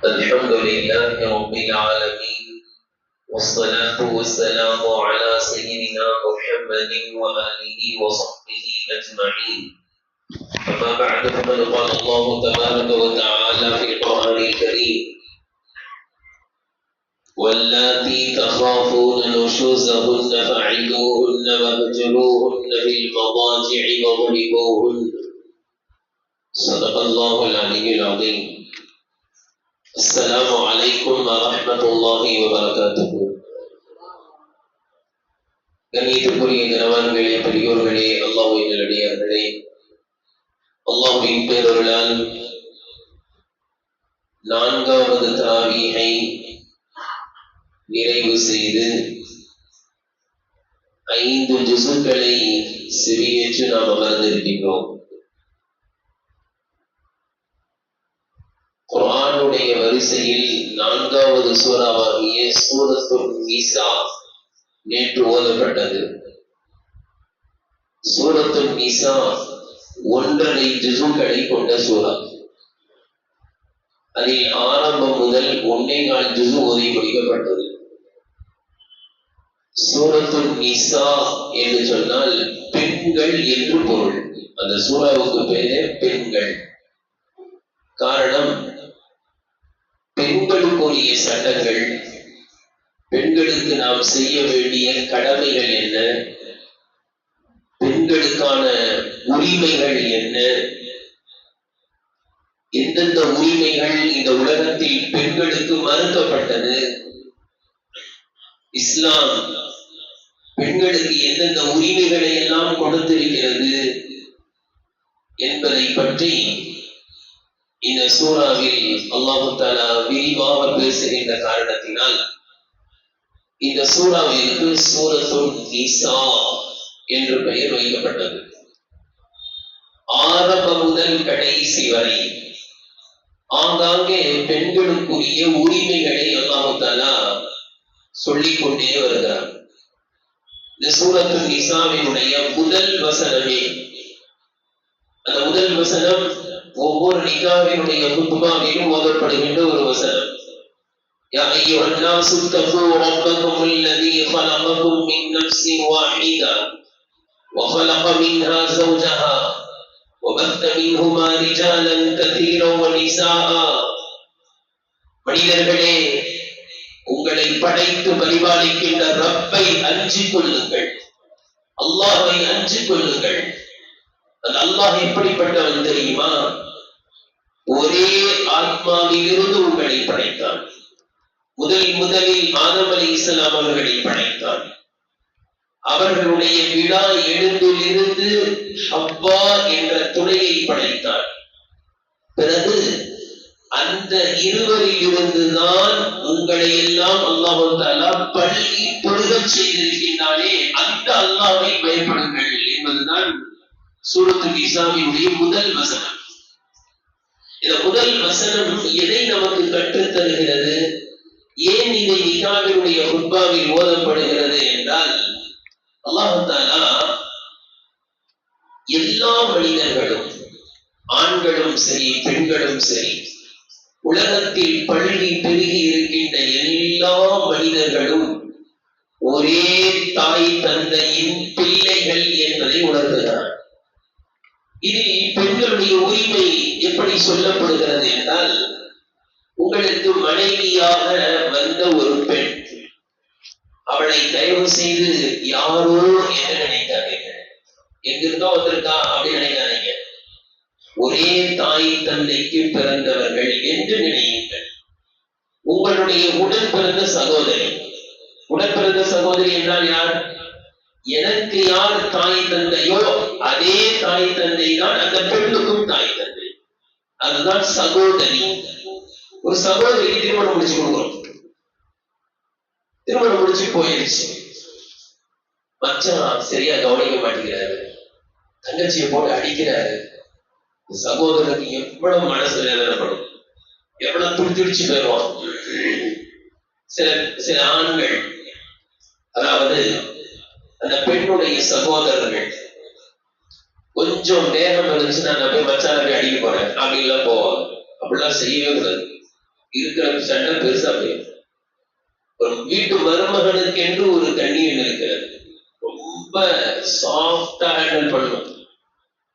الحمد لله رب العالمين، والصلاة والسلام على سيدنا محمد وآله وصحبه أجمعين. أما بعد، فقد قال الله تبارك وتعالى في القرآن الكريم: واللاتي تخافون نشوزهن فعظوهن واهجروهن في المضاجع واضربوهن. صدق الله العلي العظيم. السلام عليكم ورحمة الله وبركاته. கண்ணியத்திற்குரிய கணவான்களே, பெரியோர்களே, அல்லாஹ்வின் நல்லடியார்களே, அல்லாஹ்வின் பேரருளால் நான்காவது தராவீஹை நிறைவு செய்து 5 ஜுசுக்களை சிறியேற்று நாம் அமர்ந்திருக்கின்றோம். குர்ஆனுடைய வரிசையில் 4வது சூறாவாகிய சூரத்துன் நிசா நேற்று ஓதப்பட்டது. சூரத்துன் நிசா 1.5 ஜுசுக்களை கொண்ட சூரா. அதில் ஆரம்பம் முதல் 1.25 ஜுசு ஓதி முடிக்கப்பட்டது. சூரத்துன் நிசா என்று சொன்னால் பெண்கள் என்று பொருள். அந்த சூறாவுக்கு பேரே பெண்கள். காரணம், பெண்களுக்குரிய சட்டங்கள், பெண்களுக்கு நாம் செய்ய வேண்டிய கடமைகள் என்ன, பெண்களுக்கான உரிமைகள் என்ன, எந்தெந்த உரிமைகள் இந்த உலகத்தில் பெண்களுக்கு மறுக்கப்பட்டது, இஸ்லாம் பெண்களுக்கு எந்தெந்த உரிமைகளை எல்லாம் கொடுத்திருக்கிறது என்பதை பற்றி இந்த சூறாவில் அல்லாஹ் தஆலா விரிவாக பேசுகின்ற காரணத்தினால் இந்த சூறாவிற்கு சூரத்துன் நிசா என்று பெயர் வைக்கப்பட்டது. ஆரம்பம் முதல் கடைசி வரை ஆங்காங்கே பெண்களுக்குரிய உரிமைகளை அல்லாஹ் தஆலா சொல்லிக் கொண்டே வருகிறார். இந்த சூரத்துன் நிசாவினுடைய முதல் வசனமே, அந்த முதல் வசனம் ஒவ்வொரு நிகாவினுடைய குத்துபாவிலும் ஓதப்படுகின்ற ஒரு வசனம். யா அய்யுஹன் நாஸு தகூ ரப்பக்கும் அல்லதீ خلقكم من نفس واحدة وخلق منها زوجها وبث منهما رجالا كثيرا ونساء. மனிதர்களே, உங்களை படைத்து பரிபாலிக்கின்ற ரப்பை அஞ்சிக் கொள்ளுங்கள், அல்லாஹ்வை அஞ்சிக் கொள்ளுங்கள். அந்த அல்லாஹ் எப்படிப்பட்டவன் தெரியுமா? ஒரே ஆத்மாவிலிருந்து உங்களை படைத்தான். முதலில் ஆதம் அலைஹிஸ்ஸலாம் அவர்களை படைத்தான். அவர்களுடைய விழா எழுந்திலிருந்து ஹவ்வா என்ற துணையை படைத்தான். பிறகு அந்த இருவரில் இருந்துதான் உங்களை எல்லாம் அல்லாஹ் தஆலா பள்ளி தொழுகச் செய்திருக்கின்றானே, அந்த அல்லாஹ்வை பயப்படுங்கள் என்பதுதான் சூரத்துன் நிசாவினுடைய முதல் வசனம். இந்த முதல் வசனம் எதை நமக்கு கற்றுத் தருகிறது? ஏன் இதை நிகாவினுடைய குத்பாவில் ஓதப்படுகிறது என்றால், அல்லாஹ் தஆலா எல்லா மனிதர்களும், ஆண்களும் சரி பெண்களும் சரி, உலகத்தில் பள்ளி பெருகி இருக்கின்ற எல்லா மனிதர்களும் ஒரே தாய் தந்தையின் பிள்ளைகள் என்பதை உணர்கிறார். இதில் பெண்களுடைய உரிமை எப்படி சொல்லப்படுகிறது என்றால், உங்களுக்கு மனைவியாக வந்த ஒரு பெண், அவளை தயவு செய்து யாரோ என்று நினைக்காதீங்க, எங்கிருந்தோ வந்திருக்கா அப்படின்னு நினைக்காதீங்க. ஒரே தாய் தந்தைக்கு பிறந்தவர்கள் என்று நினையுங்கள். உங்களுடைய உடன் பிறந்த சகோதரி. உடன் பிறந்த சகோதரி என்றால் யார்? எனக்கு யார் தாய் தந்தையோ அதே தாய் தந்தை தான் அந்த பெண்ணுக்கும் தாய் தந்தை. அதுதான் சகோதரி. ஒரு சகோதரிக்கு திருமணம் முடிச்சு கொடுக்கிறோம். திருமணம் முடிச்சு போயிடுச்சு, மச்சான் சரியா கவனிக்க மாட்டேங்கிறாரு, தங்கச்சியை போட்டு அடிக்கிறாரு. சகோதரனுக்கு எவ்வளவு மனசு வேதனைப்படும், எவ்வளவு துடிச்சு போயிடுவான். சில ஆண்கள், அதாவது அந்த பெண்ணுடைய சகோதரர்கள், கொஞ்சம் வேகம் இருந்துச்சுன்னா நான் போய் மச்சான போய் அடிக்க போறேன் அப்படின்லாம் போவாங்க. அப்படிலாம் செய்யவே கூடாது. இருக்கிற சண்டை பெருசா போயிடும். ஒரு வீட்டு மருமகனுக்கு என்று ஒரு கண்ணியம் இருக்கிறது. ரொம்ப சாஃப்டா ஹேண்டில் பண்ணணும்.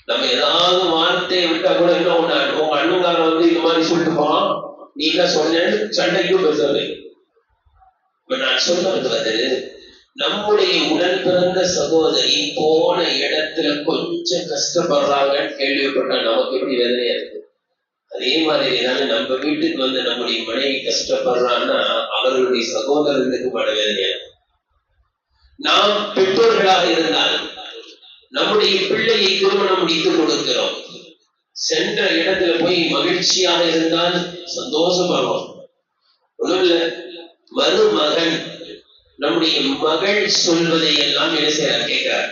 நம்ம ஏதாவது வார்த்தையை விட்டா கூட என்ன ஒண்ணு, உங்க அண்ணங்காரன் வந்து இந்த மாதிரி சொல்லிட்டு போவான், நீ என்ன சொன்னேன்னு சண்டைக்கும் பேசுறது. இப்ப நான் சொல்றது வந்து, நம்முடைய உடன் பிறந்த சகோதரி போன இடத்துல கொஞ்சம் கஷ்டப்படுறாங்கன்னு கேள்விப்பட்டா நமக்கு எப்படி வேதனையா இருக்கு. அதே மாதிரி தானே நம்ம வீட்டுக்கு வந்து நம்முடைய மனைவி கஷ்டப்படுறான்னா அவர்களுடைய சகோதரர்களுக்கு மன வேதனையா இருக்கும். நாம் பெற்றோர்களாக இருந்தால் நம்முடைய பிள்ளையை திருமணம் முடித்து கொடுக்கிறோம். சென்ற இடத்துல போய் மகிழ்ச்சியாக இருந்தால் சந்தோஷப்படுறோம். ஒண்ணும் இல்ல, மருமகன் நம்முடைய மகள் சொல்வதை எல்லாம் என்ன செய்யறார் கேட்கிறார்.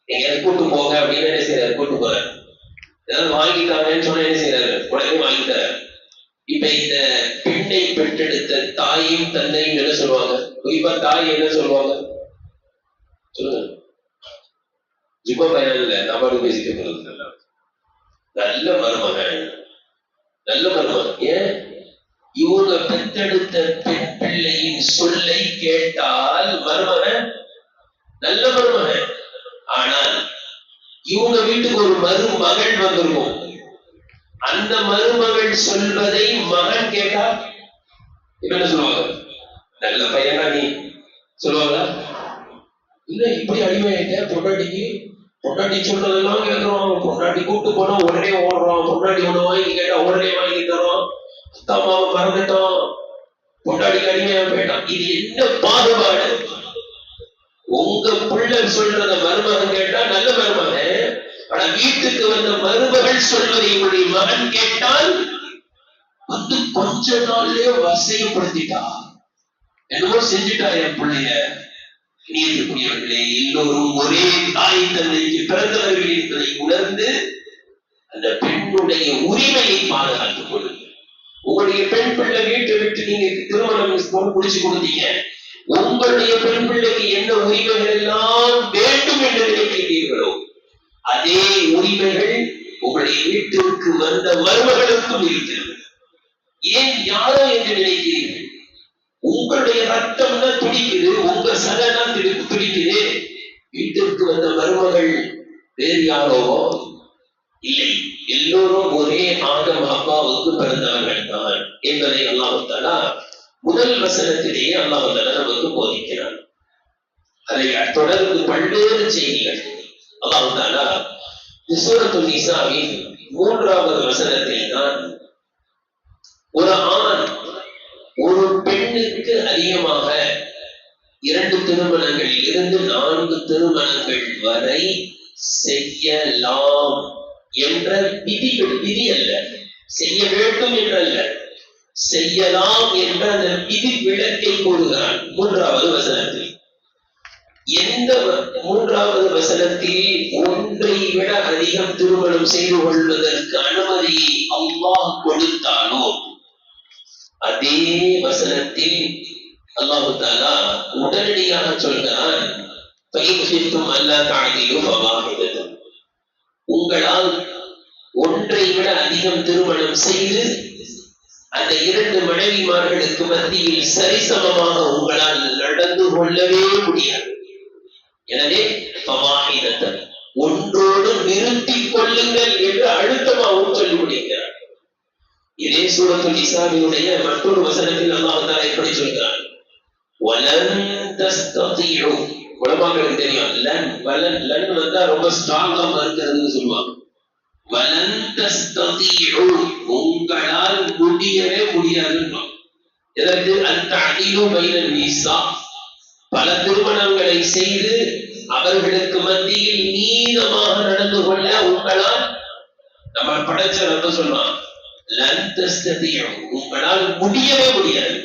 எங்கேயாவது கூட்டு போங்க அப்படின்னு என்ன செய்யறாரு, கூட்டு போறாரு. ஏதாவது வாங்கிட்டாங்கன்னு சொன்னா என்ன செய்யறாரு, உடனே வாங்கிட்டாரு. இப்ப இந்த பெண்ணை பெற்றெடுத்த தாயும் தந்தையும் என்ன சொல்லுவாங்க, குறிப்பா தாய் என்ன சொல்லுவாங்க சொல்லுங்க. ஜிப்ப பயனில்ல, நபாடு பேசிக்க போறது. நல்ல மருமகன், நல்ல மருமகன். ஏன் இவங்க பெற்றெடுத்த பெண் பிள்ளையின் சொல்லை கேட்டால் மருமகன் நல்ல மருமகன். ஆனால் இவங்க வீட்டுக்கு ஒரு மருமகள் வந்திருக்கும், அந்த மருமகள் சொல்வதை மகன் கேட்டா என்ன சொல்லுவாங்க, நல்ல பையனா நீ சொல்லுவாங்க. இல்ல இப்படி அடிமையாயிட்ட பொண்டாட்டிக்கு, பொண்டாட்டி சொல்றதெல்லாம் கேட்கிறோம், பொண்டாட்டி கூப்பிட்டு போனா உடனே ஓடுறோம், பொண்டாட்டி ஒண்ணு வாங்கி கேட்டா உடனே வாங்கி தரோம், அம்மாவை மறந்துட்டோம், பொண்டாட்டிக்கு அடிமையா போயிட்டோம். இது என்ன பாகுபாடு? உங்க பிள்ளை சொல்றத மருமகன் கேட்டா நல்ல மருமகன், ஆனா வீட்டுக்கு வந்த மருமகள் சொல்வதை உங்களுடைய மகன் கேட்டால் வந்து கொஞ்ச நாள்லயே வசையப்படுத்திட்டா, என்னமோ செஞ்சுட்டா என் பிள்ளைய. நீதிக்குரியவர்களே, எல்லோரும் ஒரே தாய் தந்தைக்கு பிறந்தவர்கள் என்பதை உணர்ந்து அந்த பெண்ணுடைய உரிமையை பாதுகாத்துக் கொள்ளுங்கள். உங்களுடைய பெண் பிள்ளை வீட்டை விட்டு நீங்க திருமணம் முடிச்சு கொடுத்தீங்க, உங்களுடைய பெண் பிள்ளைக்கு என்ன உரிமைகள் எல்லாம் வேண்டும் என்று நினைக்கிறீர்களோ அதே உரிமைகள் உங்களுடைய வீட்டிற்கு வந்த மருமகளுக்கும் இருக்கிறது. ஏன் யாரோ என்று நினைக்கிறீர்கள்? உங்களுடைய ரத்தம் தான் துடிக்குது, உங்க சதம் துடிக்குது. வீட்டிற்கு வந்த மருமகள் வேறு யாரோ இல்லை, எல்லோரும் ஒரே ஆதம் அப்பாவுக்கு பிறந்தவர்கள் தான் என்பதை அல்லாஹ் தஆலா முதல் வசனத்திலேயே அல்லாஹ் தஆலா நமக்கு போதிக்கிறார். அதை தொடர்ந்து பல்வேறு செய்திகள் அல்லாஹ் தஆலா சூரத்துல் நிசாவின் 3வது வசனத்தில் தான் ஒரு ஆண் ஒரு பெண்ணுக்கு அதிகமாக 2 திருமணங்களில் இருந்து 4 திருமணங்கள் வரை செய்யலாம் என்ற விதி அல்ல, செய்ய வேண்டும் என்றல்ல, செய்யலாம் என்ற அந்த விதி விளக்கை கூறுகிறான் 3வது வசனத்தில். எந்த 3வது வசனத்தில் ஒன்றை விட அதிகம் திருமணம் செய்து கொள்வதற்கு அனுமதியை அல்லாஹ் கொடுத்தானோ அதே வசனத்தில் அல்லாஹ் தஆலா உடனடியாக சொல்கிறான், உங்களால் ஒன்றை விட அதிகம் திருமணம் செய்து அந்த 2 மனைவிமார்களுக்கு மத்தியில் சரிசமமாக உங்களால் நடந்து கொள்ளவே முடியாது. எனவே ஒன்றோடு நிறுத்திக் கொள்ளுங்கள் என்று அழுத்தமாகவும் சொல்லி முடிக்கிறார். இதே சூரத்துல் நிசாவினுடைய மற்றொரு வசனத்தில் அல்லாஹ் தஆலா எப்படி சொல்கிறான், வலன் தஸ்ததிஉ. உலமாக்களுக்கு தெரியும், லன் வந்தா ரொம்ப ஸ்ட்ராங்கா மறுக்கிறதுன்னு சொல்லுவாங்க. வலன் தஸ்ததிஉ, உங்களால் முடியவே முடியாதுன்னு. இதற்கு அத்தஅதீலு பைனன் நிஸா, பல திருமணங்களை செய்து அவர்களுக்கு மத்தியில் நீதமாக நடந்து கொள்ள உங்களால், நம்ம படைச்ச ரப்ப சொல்றான், லன் தஸ்ததிஉ, உங்களால் முடியவே முடியாது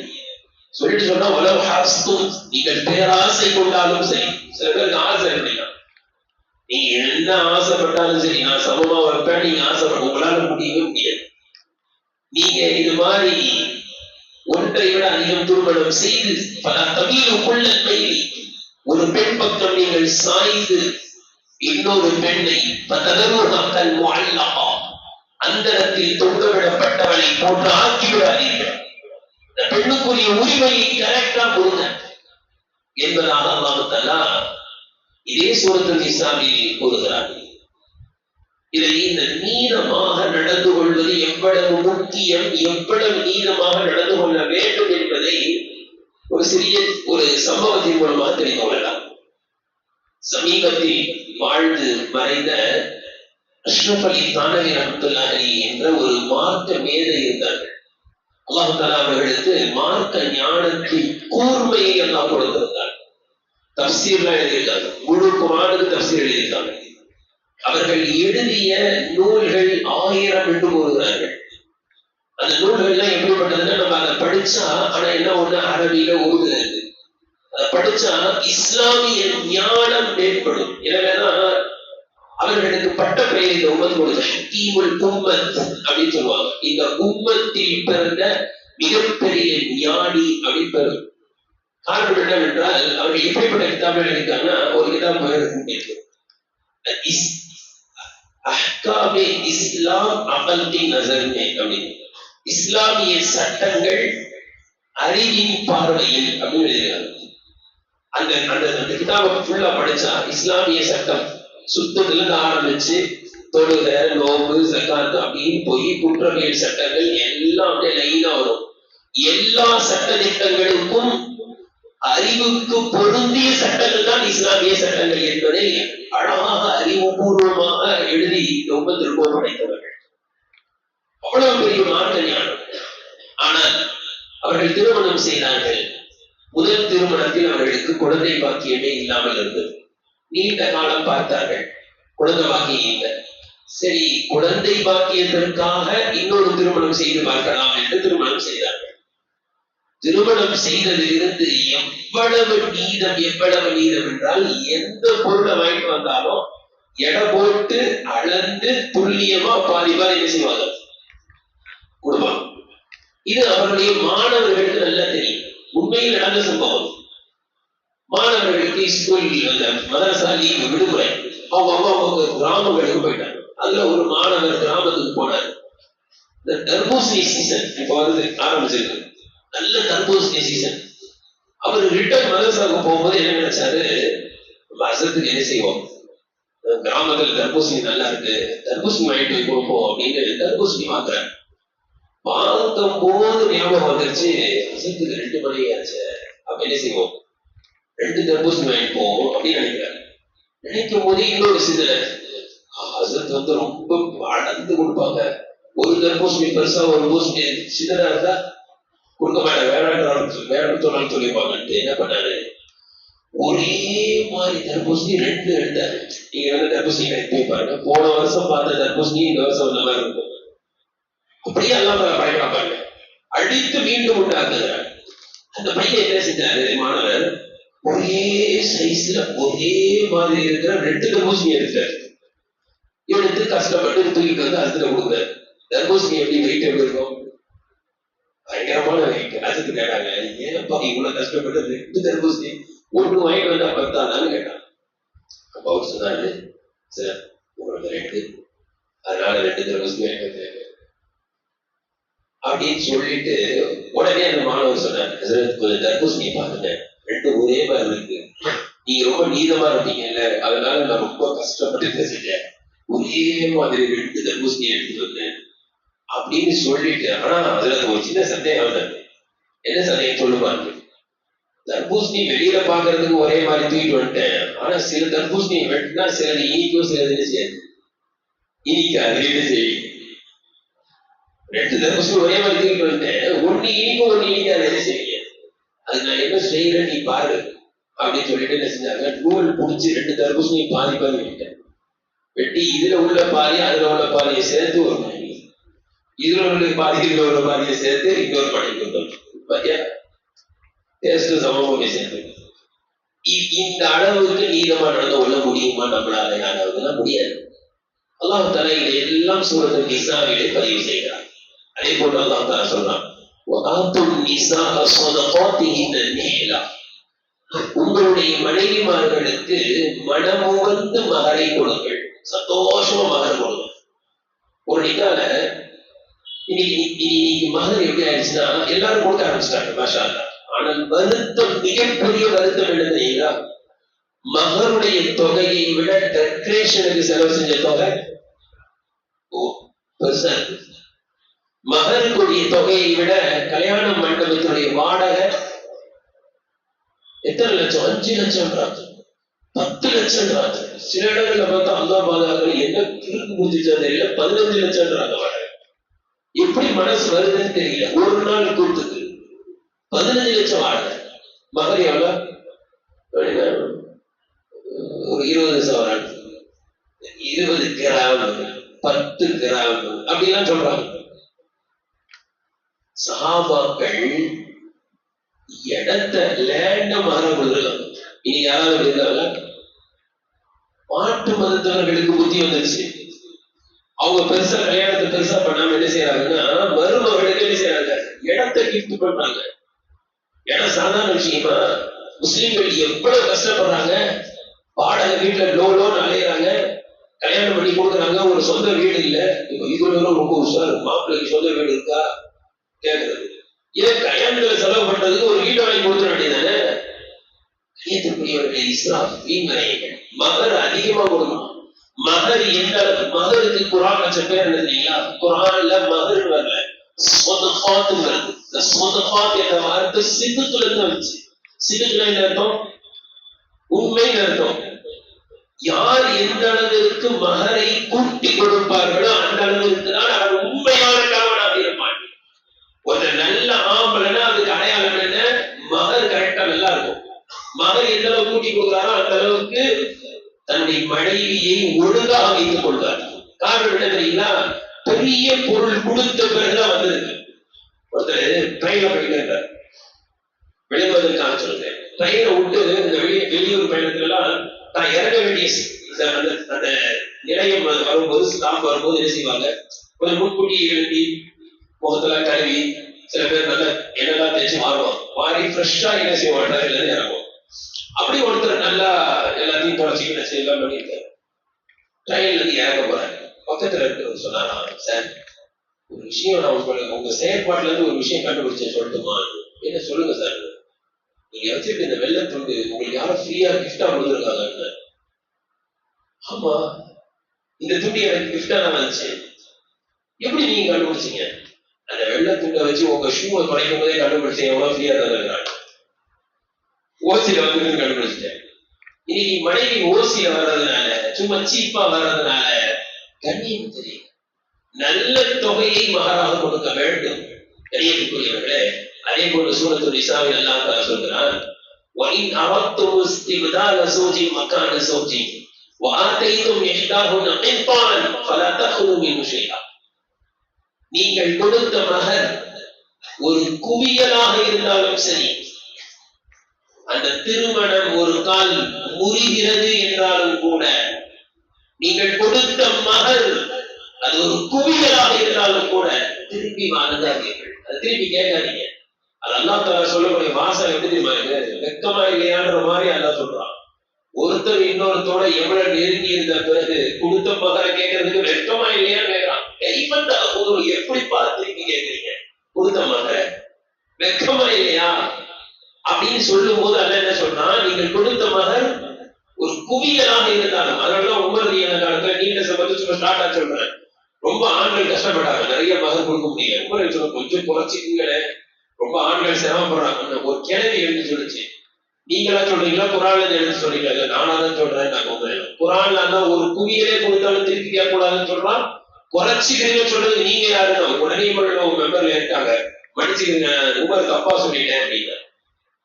சொல்லிட்டு சொன்னா, வலவ் ஹஸ்தும், நீங்கள் பேராசை கொண்டாலும் சரி. சில பேருக்கு ஆசை இல்லையா, நீங்க என்ன ஆசைப்பட்டாலும் சரி நான் சமமா வைப்பேன், நீங்க ஆசைப்பட உங்களால முடியவே முடியாது. நீங்க இது மாதிரி ஒன்றை விட அதிகம் திருமணம் செய்து பல தமீலுக்குள்ள மைலி, ஒரு பெண் பக்கம் நீங்கள் சாய்ந்து இன்னொரு பெண்ணை பததருஹல் முஅல்லகா, அந்தரத்தில் தொங்கவிடப்பட்டவளை போன்று ஆக்கிவிடாதீர்கள். பெண்ணுக்குரிய உரிமையை கரெக்டா கொடுங்க என்பதாக அல்லாஹ் தஆலா இதே சூரத்துல் நிசாவில் கூறுகிறார். இதை இந்த நீதமாக நடந்து கொள்வது எவ்வளவு முக்கியம், எவ்வளவு நீதமாக நடந்து கொள்ள வேண்டும் என்பதை ஒரு சிறிய ஒரு சம்பவத்தின் மூலமாக தெரிந்து கொள்ளலாம். சமீபத்தில் வாழ்ந்து மறைந்த அஷ்ரஃப் அலி தானவி ரஹ்மத்துல்லாஹி அலைஹி என்ற ஒரு மார்க்க மேதை இருந்தார்கள். அல்லாஹ் தஆலா அவர்களுக்கு மார்க்க ஞானத்தின் கூர்மையை அல்லாஹ் கொடுத்திருந்தார். தஃப்சீர்லாம் எழுதியிருக்காங்க, முழு குர்ஆனுக்கு தஃப்சீர் எழுதியிருக்காங்க. அவர்கள் எழுதிய நூல்கள் 1000 என்று கூறுகிறார்கள். அந்த நூல்கள்லாம் எப்படிப்பட்டதுன்னா, நம்ம அதை படிச்சா, ஆனா என்ன ஒண்ணு அரபியில ஓதுகிறது, அதை படிச்சா இஸ்லாமிய ஞானம் மேம்படும். எனவேதான் அவர்களுக்கு பட்ட பெயர் இந்த உம்மத் கொடுத்த ஹக்கீமுல் உம்மத் அப்படின்னு சொல்லுவாங்க. இந்த உம்மத்தில் பிறந்த மிகப்பெரிய ஞானி அப்படின்னு பெறும். காரணம் என்னவென்றால், அவர்கள் எப்படிப்பட்ட கிதாபுகள் எழுதியிருக்காங்கன்னா, ஒரு கிதாப் இருக்கு, அஹ்காமே இஸ்லாம் அகல்கி நஸர்மே அப்படின்னு, இஸ்லாமிய சட்டங்கள் அறிவின் பார்வையில் அப்படின்னு எழுதியிருக்காங்க. அந்த அந்த அந்த கிதாபை ஃபுல்லா படிச்சா இஸ்லாமிய சட்டம் சுத்தத்துல இருந்து ஆரம்பிச்சு தொழுக, நோம்பு, ஜகாத் அப்படின்னு போய் குற்றவியல் சட்டங்கள் எல்லாம் அப்படியே லைனா வரும். எல்லா சட்ட திட்டங்களுக்கும் அறிவுக்கு பொருந்திய சட்டங்கள் தான் இஸ்லாமிய சட்டங்கள் என்பதை அழகாக அறிவுபூர்வமாக எழுதி ரொம்ப திருப்பம் படைத்தவர்கள். அவ்வளவு பெரிய மார்க்க ஞானம். ஆனால் அவர்கள் திருமணம் செய்தார்கள். முதல் திருமணத்தில் அவர்களுக்கு குழந்தை பாக்கியமே இல்லாமல் இருந்தது. நீண்ட காலம் பார்த்தார்கள், குழந்தை பாக்கியம் இல்லை. சரி, குழந்தை பாக்கியத்திற்காக இன்னொரு திருமணம் செய்து பார்க்கலாம் என்று திருமணம் செய்தார்கள். திருமணம் செய்ததிலிருந்து எவ்வளவு நீதம் என்றால், எந்த பொருளை வாங்கிட்டு வந்தாலும் எடை போட்டு அளந்து துல்லியமா பாதி என்ன செய்வாங்க, கொடுப்பாங்க. இது அவருடைய மாணவர்களுக்கு நல்லா தெரியும். உண்மையில் நடந்த சம்பவம். மாணவர்களுக்கு ஸ்கூல் அந்த மதரசா லீவு விடுமுறை, அவங்க அம்மா கிராமங்களுக்கு போயிட்டாங்க. அதுல ஒரு மாணவர் கிராமத்துக்கு போனார். இந்த தர்பூசணி சீசன் இப்ப வந்து ஆரம்பிச்சிருக்கு, நல்ல தர்பூசணி சீசன். அவர் ரிட்டர்ன் மதரசாவுக்கு போகும்போது என்ன நினைச்சாரு, அசத்துக்கு என்ன செய்வோம், கிராமத்துல தர்பூசணி நல்லா இருக்கு, தர்பூசணி வாங்கிட்டு போய் கொடுப்போம் அப்படின்னு தர்பூசணி வாங்குறாரு. பார்க்கும் போது ஞாபகம் வந்துருச்சு, அசத்துக்கு 2 மணி ஆச்சு, அப்ப என்ன செய்வோம், 2 தர்பூசணி வாங்கிட்டு போவோம் அப்படின்னு நினைக்கிறாரு. நினைக்கும் போதே இன்னொரு சிந்தனை, அசத்து வந்து ரொம்ப அடர்ந்து கொடுப்பாங்க, ஒரு தர்பூசணி பெருசா ஒரு பூசணி சின்னதா இருந்தா கொடுக்க மாட்டேன், வேற சொல்லிருப்பாங்கன்ட்டு என்ன பண்ணாரு, ஒரே மாதிரி தர்பூசணி 2 எடுத்தாரு. நீங்க வந்து தர்பூசணி எடுத்து பாருங்க, போன வருஷம் பார்த்த தர்பூசணி இந்த வருஷம் இந்த மாதிரி இருக்கும். அப்படியே எல்லாம் பயன்படாங்க, அடித்து மீண்டும் உண்டாக்குகிறார். அந்த பையன் என்ன செஞ்சாரு, மாணவர் ஒரே சைஸ்ல ஒரே மாதிரி இருக்கிற 2 தர்பூசணி எடுத்தாரு. எடுத்து கஷ்டப்பட்டு தூக்கிட்டு வந்து அசத்துல கொடுத்தாரு. தர்பூசணி எப்படி வெயிட் எப்படி இருக்கும், பயங்கரமான வெயிட். அசத்து கேட்டாங்க, ஏன்ப்பா இவ்வளவு கஷ்டப்பட்டு 2 தர்பூசணி ஒண்ணு வாங்கிட்டு வந்தா பத்தாதான்னு கேட்டான். அப்ப அவர் சொன்னாரு, சார் உங்களுக்கு 2, அதனால 2 தர்பூசணி வாங்கிட்டு அப்படின்னு சொல்லிட்டு உடனே அந்த மாணவர் சொன்னார், கொஞ்சம் தர்பூசணி பாருங்க, 2 ஒரே மாதிரி இருக்கு, நீங்க ரொம்ப நீதமா இருப்பீங்கல்ல, அதனால நான் ரொம்ப கஷ்டப்பட்டு செஞ்சேன், ஒரே மாதிரி 2 தர்பூசணி எடுத்துட்டு வந்தேன் அப்படின்னு சொல்லிட்டு. ஆனா அதுல ஒரு சின்ன சந்தேகம் வந்தது. என்ன சந்தேகம் சொல்லுவாங்க, தர்பூசணி வெளியில பாக்குறதுக்கு ஒரே மாதிரி தூக்கிட்டு வந்துட்டேன், ஆனா சில தர்பூசணி வெட்டினா சிலது இனிக்கும் சிலது செய்யாது, இனிக்காது. என்ன செய்யும், 2 தர்பூசணி ஒரே மாதிரி தூக்கிட்டு வந்துட்டேன், ஒண்ணு இனிக்கும் ஒண்ணு இனிக்காது, என்ன செய்ய, அது நான் என்ன செய்யறேன் நீ பாரு அப்படின்னு சொல்லிட்டு என்ன செஞ்சாங்க, நூல் பிடிச்சி 2 தர்பூசணி பாதி விட்டேன். வெட்டி இதுல உள்ள பாதி அதுல உள்ள பாதியை சேர்த்து ஒரு மணி, இதுல உள்ள பாதி இதுல உள்ள பாதியை சேர்த்து இன்னொரு மணிக்கு பாத்தியா, டேஸ்ட் சமமாக சேர்ந்து. இந்த அளவுக்கு நீதமா நடந்து கொள்ள முடியுமா நம்மளால? யாராவதுலாம் முடியாது. அல்லாஹ் தஆலா இதை எல்லாம் சூரத்துல் நிசாவிலே பதிவு செய்கிறார். அதே போன்று அல்லாஹ் தஆலா சொல்றான், வஆத்துன் நிஸாஅ ஸதகாத்திஹின்ன நிஹ்லா, உங்களுடைய மனைவிமார்களுக்கு மனமுவந்து மகரை கொடுங்கள், சந்தோஷமா மகர் கொடுங்க. ஒரு நிக்கால இன்னைக்கு மகர் எப்படி ஆயிடுச்சுன்னா எல்லாரும் கொடுக்க ஆரம்பிச்சிட்டாங்க மாஷா அல்லாஹ். ஆனால் வருத்தம், மிகப்பெரிய வருத்தம் என்ன தெரியுங்களா? மகருடைய தொகையை விட டெக்கரேஷனுக்கு செலவு செஞ்ச தொகை பெருசா இருக்கு. மகருக்குரிய தொகையை விட கல்யாண மண்டபத்துடைய வாடகை எத்தனை லட்சம்? 5 லட்சம், 10 லட்சம். சில இடங்கள்ல பார்த்தா அல்லா பாதுகாப்பு என்ன கிறுக்கு முடிச்சா தெரியல, 15 லட்சம் வாடகை. எப்படி மனசு வருதுன்னு தெரியல. ஒரு நாள் கூத்துக்கு 15 லட்சம் வாடகை. மகர் எவ்வளவு? ஒரு 20 சவரன், 20 கிராம், 10 கிராம் அப்படிலாம் சொல்றாங்க. சஹாபாக்கள் இடத்த லேண்ட மாற கொடுக்கலாம். இனி யாராவது இருந்தாங்களா? மாட்டு மதத்தவர்களுக்கு புத்தி வந்துருச்சு. அவங்க பெருசா கல்யாணத்தை பெருசா பண்ணாம என்ன செய்யறாங்கன்னா, மருமகளுக்கு என்ன செய்யறாங்க? இடத்தை கிஃப்ட் பண்றாங்க. இடம் சாதாரண விஷயமா? முஸ்லிம்கள் எவ்வளவு கஷ்டப்படுறாங்க. வாடகை வீட்டுல லோன் அலையிறாங்க, கல்யாணம் பண்ணி கொடுக்குறாங்க, ஒரு சொந்த வீடு இல்ல. இப்ப இது ரொம்ப உஷார். மாப்பிள்ளைக்கு சொந்த வீடு இருக்கா கேட்கறது. இதை கல்யாணத்துல செலவு பண்றதுக்கு ஒரு வீட்டை வாங்கி கொடுத்துட வேண்டியதானே? கண்ணியத்திற்குரியவர்களே, இஸ்லாம் வீண்வரைகள். மகர் அதிகமா கொடுக்கணும். மகர் எந்த அளவுக்கு? மகருக்கு குரான் வச்ச பேர் என்ன தெரியுங்களா? குரான்ல மகர் வரல, சொதஃபாத் வருது. இந்த சொதஃபாத் என்ற வார்த்தை சித்துத்துல இருந்து வந்துச்சு. சித்துத்துல என்ன அர்த்தம்? உண்மைன்னு அர்த்தம். யார் எந்த அளவிற்கு மகரை கூட்டி கொடுப்பார்களோ அந்த அளவிற்கு தான் அவர் உண்மையான கணவனாக இருப்பான். ஒரு நல்ல ஆம்பளைனா அதுக்கு அடையாளம் என்ன? மகர் கரெக்டா நல்லா இருக்கும். மகர் எந்த அளவு கூட்டி கொடுக்கிறாரோ அந்த அளவுக்கு தன்னுடைய மனைவியை ஒழுங்காக வைத்துக் கொள்வார். காரணம் என்ன தெரியுங்களா? பெரிய பொருள் கொடுத்த பிறகுதான் வந்திருக்கு. ஒருத்தர் ட்ரெயின்ல போயிட்டு இருந்தார், விளங்குவதற்காக சொல்றேன். ட்ரெயினை விட்டு இந்த வெளியூர் பயணத்துல எல்லாம் நான் இறங்க வேண்டிய அந்த நிலையம் வரும்போது, ஸ்டாப் வரும்போது என்ன செய்வாங்க? கொஞ்சம் முன்கூட்டி எழுப்பி முகத்துல கழுவி, சில பேர் நல்ல என்னெல்லாம் தேய்ச்சி மாறுவோம், மாறி ஃப்ரெஷ்ஷா என்ன செய்வாங்க இறங்குவோம். அப்படி ஒருத்தர் நல்லா எல்லாத்தையும் தொடச்சிக்கிட்டு எல்லாம் பண்ணியிருக்காரு. ட்ரெயின்ல இருந்து இறங்க போறாரு. பக்கத்துல இருக்கிறவர் சொன்னாரா, சார் ஒரு விஷயம் நான் உங்களுக்கு உங்க செயற்பாட்டுல இருந்து ஒரு விஷயம் கண்டுபிடிச்சேன், சொல்லட்டுமா? என்ன சொல்லுங்க சார். நீங்க வச்சிருக்க இந்த வெள்ளை துண்டு உங்களுக்கு யாரும் ஃப்ரீயா கிஃப்டா கொடுத்துருக்காங்க. ஆமா, இந்த துணி எனக்கு கிஃப்டா தான் வந்துச்சு. எப்படி நீங்க கண்டுபிடிச்சீங்க? அந்த வெள்ளை துண்டை வச்சு உங்க ஷூவை தொலைக்கும் போதே கண்டுபிடிச்சேன், எவ்வளவு ஃப்ரீயா தந்துருக்காங்க. ஓசியில வந்து கண்டுபிடிச்சிட்டேன். இன்னைக்கு மனைவி ஓசியில வர்றதுனால, சும்மா சீப்பா வர்றதுனால கண்ணியம் தெரியும். நல்ல தொகையை மகராக கொடுக்க வேண்டும். கண்ணியத்துக்குரியவர்களே, அதே போல சூரத்துல் நிசாவில் அல்லாஹ் தஆலா சொல்கிறான், وَإِنْ أَرَدْتُمُ اسْتِبْدَالَ زَوْجٍ مَكَانَ زَوْجٍ وَآتَيْتُمْ إِحْدَاهُنَّ قِنْطَارًا فَلَا تَأْخُذُوا مِنْهُ شَيْئًا. நீங்கள் கொடுத்த மகர் ஒரு குவியலாக இருந்தாலும் சரி, அந்த திருமணம் ஒரு கால் முறிகிறது என்றாலும் கூட, நீங்கள் கொடுத்த மகர் அது ஒரு குவியலாக இருந்தாலும் கூட திருப்பி வாங்காதீர்கள். அது திருப்பி கேட்காதீங்க. அது அல்லாஹ் தஆலா சொல்லக்கூடிய வாசம் எப்படி தெரியுமா? வெக்கமா இல்லையான்ற மாதிரி அல்லாஹ் சொல்றான். ஒருத்தர் இன்னொருத்தோட எவ்வளவு நெருங்கி இருந்த பிறகு கொடுத்த மகரை கேட்கறதுக்கு வெக்கமா இல்லையான்னு கேட்கிறான். எப்படி திருப்பி கேட்கறீங்க? கொடுத்த மகரை வெக்கமா இல்லையா அப்படின்னு சொல்லும் போது அல்ல என்ன சொல்றான், நீங்கள் கொடுத்த மகர் ஒரு குவியலாக இருந்தாலும். அதனாலதான் உமர் காலத்துல நீண்ட சம்பந்தம் ஸ்டார்டா சொல்றேன், ரொம்ப ஆண்கள் கஷ்டப்பட்டாங்க, நிறைய மகர் கொடுக்க முடியல. உமர் சொல்ல கொஞ்சம் குறைச்சிக்கீங்களே, ரொம்ப ஆண்கள் சிரமப்படுறாங்க. ஒரு கிழவி எழுந்து சொல்லுச்சு, நீங்களா சொல்றீங்களா குரான்ல எழுந்து சொல்றீங்களா? நானா தான் சொல்றேன். நான் குரான்ல தான் ஒரு குவியலே கொடுத்தாலும் திருப்பி கேட்க கூடாதுன்னு சொல்றான். குறைச்சிக்கிறீங்க சொல்றது நீங்க யாருன்னா உடனே உங்க மெம்பர்ல இருக்காங்க, மன்னிச்சுக்கிறீங்க உமர் தப்பா சொல்லிட்டேன் அப்படின்னு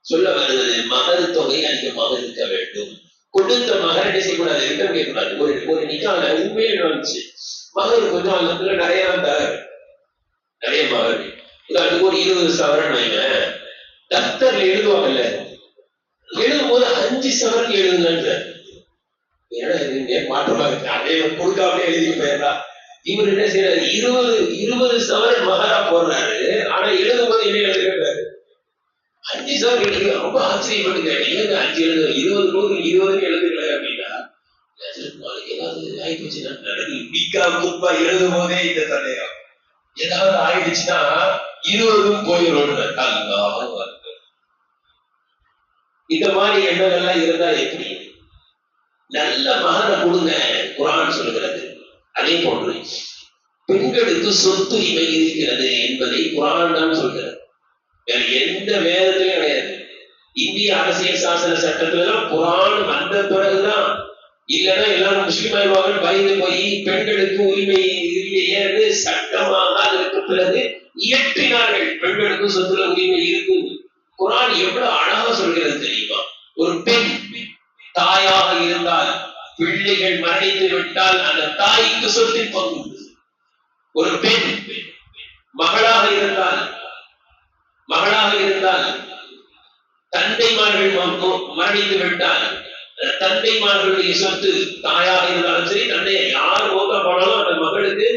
சொல்ல வருவது. மகர் தொகை அதிகமாக இருக்க வேண்டும். கொடுத்த மகர் என்ன செய்யக்கூடாது? ரிட்டர்ன் கேட்கக்கூடாது. ஒரு நிக்கால உண்மையில வந்துச்சு, மகர் கொஞ்சம் அந்த நிறைய தராரு, நிறைய மகர். அதுக்கு ஒரு 20 சவரன் வைங்க. தப்தர்ல எழுதுவாங்கல்ல, எழுதும் போது 5 சவரன் எழுதுங்க. மாற்றமா இருக்கு, அதே கொடுக்காமலே எழுதி போயிடறா. இவர் என்ன செய்யறாரு, 20 சவரன் மகரா போடுறாரு. ஆனா எழுதும் போது என்ன எழுதுறாரு? 5 சவரன் எழுதுங்க. ரொம்ப ஆச்சரியப்பட்டு 5 எழுது 20 20 எழுதுங்களே அப்படின்னா, ஏதாவது ஆயிப்போச்சு. எழுதும் போதே இந்த சந்தேகம், ஏதாவது ஆயிடுச்சுன்னா 20 போயிடும். இந்த மாதிரி எண்ணங்கள்லாம் இருந்தா எப்படி? நல்ல மகனை கொடுங்க குர்ஆன் சொல்லுகிறது. அதே போன்று பெண்களுக்கு சொத்துரிமை இருக்கிறது என்பதை குர்ஆன் தான் சொல்கிறது. வேற எந்த வேதத்திலும் கிடையாது. இந்திய அரசியல் சாசன சட்டத்துல குர்ஆன் வந்த பிறகுதான், இல்லைன்னா எல்லாரும் முஸ்லிம் ஆய்வாளர்கள் பயந்து போய் பெண்களுக்கு உரிமை இல்லையே சட்டமாக அதற்கு பிறகு இயற்றினார்கள். பெண்களுக்கு சொத்துல உரிமை இருக்கு. குர்ஆன் எவ்வளவு அழகா சொல்கிறது தெரியுமா? ஒரு பெண் தாயாக இருந்தால், பிள்ளைகள் மரணித்து விட்டால் அந்த தாய்க்கு சொத்தில் பங்கு. ஒரு பெண் மகளாக இருந்தால் தந்தைமார்கள் மரணித்து விட்டால் தந்தைமார்களுடைய சொத்து, தாயாக இருந்தாலும் சரி தந்தையை யார் மோத போனாலும் அந்த மகளுக்கு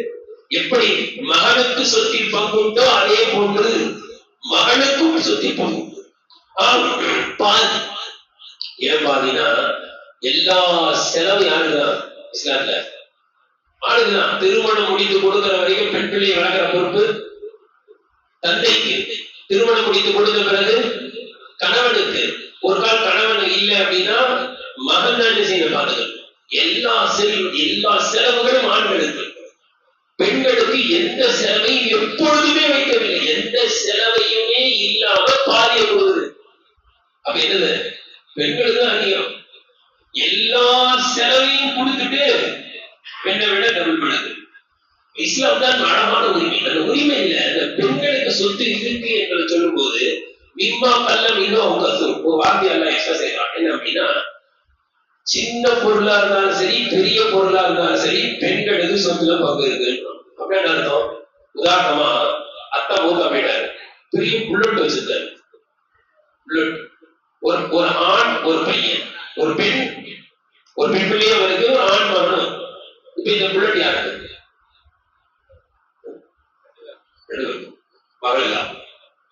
எப்படி மகனுக்கு சொத்தில் பங்குண்டோ அதே போன்று மகனுக்கும் சொத்தில் பங்கு. ஏன் பாத்தீங்கன்னா எல்லா செலவும் யாருதான்? இஸ்லாத்துல ஆளுதான். திருமணம் முடித்து கொடுக்கிற வரைக்கும் பெண் பிள்ளையை வளர்க்கிற பொறுப்பு தந்தைக்கு. திருமணம் முடித்து கொடுத்த பிறகு கணவனுக்கு. ஒரு கால் கணவன் இல்லை அப்படின்னா மகன் தான் செய்ய பாருங்கள். எல்லா செலவுகளும் ஆண்களுக்கு. பெண்களுக்கு எந்த செலவையும் எப்பொழுதுமே வைக்கவில்லை. எந்த செலவையுமே இல்லாம பாதிய கொடுக்குது. அப்ப என்னது? பெண்களுக்கு அதிகம். எல்லா செலவையும் கொடுத்துட்டு பெண்ணை விட டபுள் பண்ணுது. இஸ்லாம் தான் அழகான உரிமை. அந்த உரிமை இல்ல, அந்த பெண்களுக்கு சொத்து இருக்கு என்று சொல்லும் போது மிம்மா கல்லம் இன்னும் அவங்க ஒரு வார்த்தை எல்லாம் எக்ஸ்ட்ரா செய்யறாங்க. என்ன அப்படின்னா, சின்ன பொருளா இருந்தாலும் சரி பெரிய பொருளா இருந்தாலும் சரி பெண்களுக்கு சொத்துல பங்கு இருக்கு அப்படின்னு அர்த்தம். உதாரணமா அத்தா மூத்தா போயிட்டாரு, பெரிய புல்லட் வச்சிருக்காரு. புல்லட் ஒரு ஆண் ஒரு பையன், ஒரு பெண் பிள்ளைய அவருக்கு ஒரு ஆண் மகனும். இப்ப இந்த புல்லட் யாருக்கு?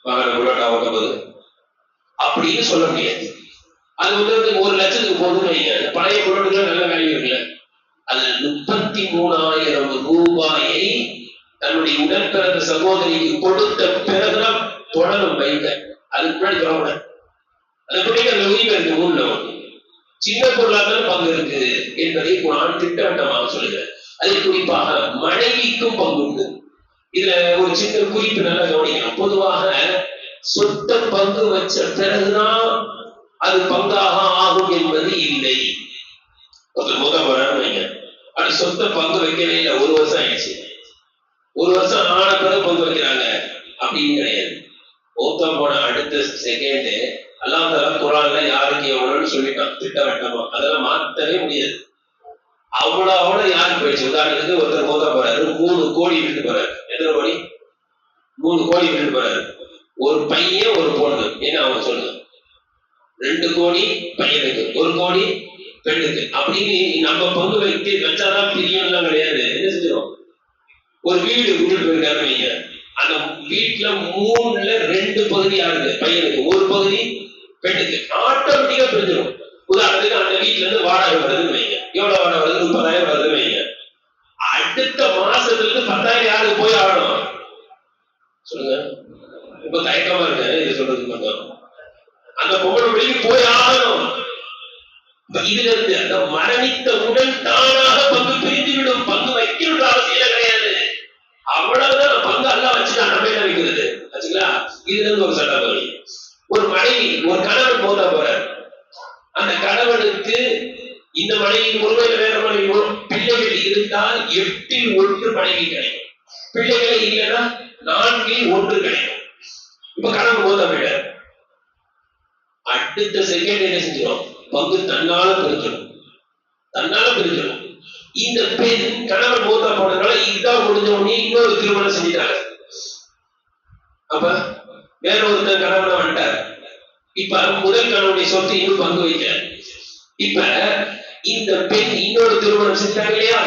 மகன் புல்லட் ஆகும்போது அப்படின்னு சொல்ல முடியாது. அது வந்து 1 லட்சத்துக்கு போதுன்னு வைங்க. பழைய புல்லட்டுல நல்ல வேல்யூ இருக்குல்ல. அது 33,000 ரூபாயை தன்னுடைய உடன்பிறந்த சகோதரிக்கு கொடுத்த பிறகுதான் தொடரும் வைங்க. அதுக்கு முன்னாடி தொடர அது பிள்ளைக்கு அந்த உரிமை இருக்கு. ஊர்ல சின்ன பொருளாதார பங்கு இருக்கு என்பதை குர்ஆன் திட்டவட்டமாக சொல்லுகிறது. அதில் குறிப்பாக மனைவிக்கும் பங்கு உண்டு. இதுல ஒரு சின்ன குறிப்பு நல்லா கவனிக்கணும். பொதுவாக சொத்த பங்கு வச்ச பிறகுதான் அது பங்காக ஆகும் என்பது இல்லை. அது சொத்த பங்கு வைக்கவே இல்லை. 1 வருஷம் ஆயிடுச்சு, 1 வருஷம் ஆன பிறகு பங்கு வைக்கிறாங்க அப்படின்னு கிடையாது. மூத்தா போன அடுத்த செகண்ட் அல்லாஹ் தஆலா குர்ஆன்ல யாருக்கு எவ்வளவுன்னு சொல்லிட்டான் திட்டவட்டமா. அதெல்லாம் மாற்றவே முடியாது. அவ்வளவு யாருக்கு போயிடுச்சு. உதாரணத்துக்கு ஒருத்தர் மூத்தா போறாரு, 3 கோடி விட்டு போறாரு. எத்தனை கோடி? 3 கோடி விட்டு போறாரு. ஒரு பையன் ஒரு பொண்ணு. என்ன அவங்க சொல்லுங்க? 2 கோடி பையனுக்கு, 1 கோடி பெண்ணுக்கு. அப்படின்னு நம்ம பங்கு வைத்து வச்சாதான் பிரியம்லாம் கிடையாது. என்ன செஞ்சிடும்? ஒரு வீடு விட்டு போயிருக்காரு வைங்க. அந்த வீட்டுல 3ல 2 பகுதி யாருக்கு? பையனுக்கு, 1 பகுதி பெண்ணுக்கு. ஆட்டோமேட்டிக்கா பிரிஞ்சிடும். உதாரணத்துக்கு அந்த வீட்டுல இருந்து வாடகை வருதுன்னு வைங்க. எவ்வளவு வாடகை வருது? 30,000 வருதுன்னு வைங்க. அடுத்த மாசத்துல இருந்து 10,000 யாருக்கு போய் ஆகணும்? சொல்லுங்க. இப்ப தயக்கமா இருக்கு இது சொல்றதுக்கு மட்டும். அந்த பொம்பளை பிள்ளைக்கு போய் ஆகணும். இதுல இருந்து அந்த மரணித்த உடல் தானாக பங்கு பிரிந்து விடும். பங்கு வைக்கணுன்ற அவசியம் கிடையாது. அவ்வளவுதான். பங்கு அல்லாஹ் வச்சுதான் நம்ம என்ன வைக்கிறது ஆச்சுங்களா? இதுல இருந்து ஒரு சட்டம் வழி. ஒரு மனைவி, ஒரு கணவன் போதா போறார். அந்த கணவனுக்கு இந்த மனைவி ஒருவேளை வேற மனைவி பிள்ளைகள் இருந்தால் 8இல் 1 மனைவி கிடைக்கும். பிள்ளைகளே இல்லைன்னா 4இல் 1 கிடைக்கும். இப்ப கணவன் போதா போயிட்டார். அடுத்த செகண்ட் என்ன செஞ்சிடும்? பங்கு தன்னால பிரிஞ்சிடும். இந்த பெண் கணவன் மூத்தா போனதுனால இதுதான் முடிஞ்ச உடனே இன்னொரு திருமணம் செஞ்சிட்டாங்க. அப்ப வேற ஒருத்தர் கணவனை வந்துட்டார். இப்ப முதல் கணவனுடைய சொத்தை இன்னும் பங்கு வைக்கிறார். இப்ப இந்த பெண் இன்னொரு திருமணம் செஞ்சாங்க இல்லையா?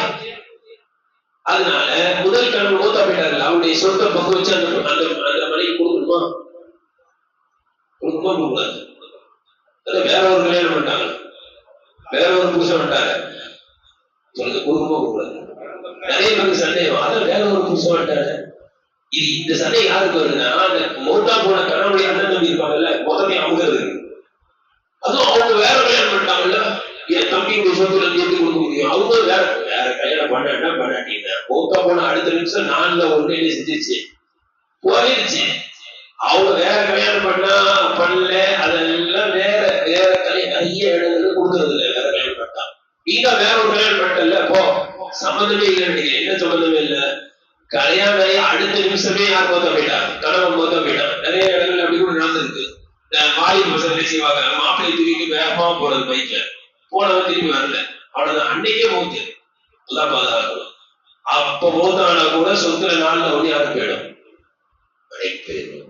அதனால முதல் கணவன் மூத்தா போயிட்டார்கள். அவருடைய சொத்தை பங்கு வச்சு அந்த மனைவி கொடுக்கணுமா? கொடுக்கூடாது. வேற ஒரு கல்யாணம் பண்ணிட்டாங்க, வேற ஒரு புருஷன் பண்ணிட்டாங்க. சொல்லுங்க, கொடுக்கமா கூடாது. நிறைய பேருக்கு சந்தேகம். அதான் வேற ஒரு புருஷன் பண்ணிட்டாங்க, இது இந்த சண்டை யாருக்கு வருதுன்னா, அந்த மௌத்தா போன கணவனுடைய அண்ணன் தம்பி இருப்பாங்கல்ல, மொத்தத்தையும் அமுகிறது. அதுவும் அவங்க வேற கல்யாணம் பண்ணிட்டாங்கல்ல, என் தம்பியுடைய சொத்துல எப்படி கொடுக்க முடியும்? அவங்க வேற வேற கல்யாணம் பண்ணா பண்ணாட்டீங்க. மௌத்தா போன அடுத்த நிமிஷம் நான்ல ஒன்று என்ன செஞ்சிருச்சு, போயிடுச்சு. அவங்க வேற கல்யாணம் பண்ணல, அதெல்லாம் வேற வேற கல்யாணம் நிறைய இடங்கள்ல கொடுக்கறது இல்லை. வேற கல்யாணம் பண்ணிட்டா நீங்க வேற ஒரு கல்யாணம் பண்ணிட்டல, போ சம்பந்தமே இல்லை. என்ன சம்பந்தமே இல்லை, கல்யாணம் அடுத்த நிமிஷமே யார் மோத்த போயிட்டார், கணவன் மோத்த போயிட்டார். நிறைய இடங்கள் அப்படி கூட நடந்திருக்கு. வாயு பசங்க செய்வாங்க, மாப்பிள்ளை திரும்பி வேகமா போறது பைக்ல, போனவன் திரும்பி வரல, அவ்வளவுதான், அன்னைக்கே மூத்து. எல்லாம் பாதுகாக்கணும். அப்ப மூத்தானா கூட சொத்துல நாள்ல ஒண்ணு யாருக்கு போயிடும், போயிடும்.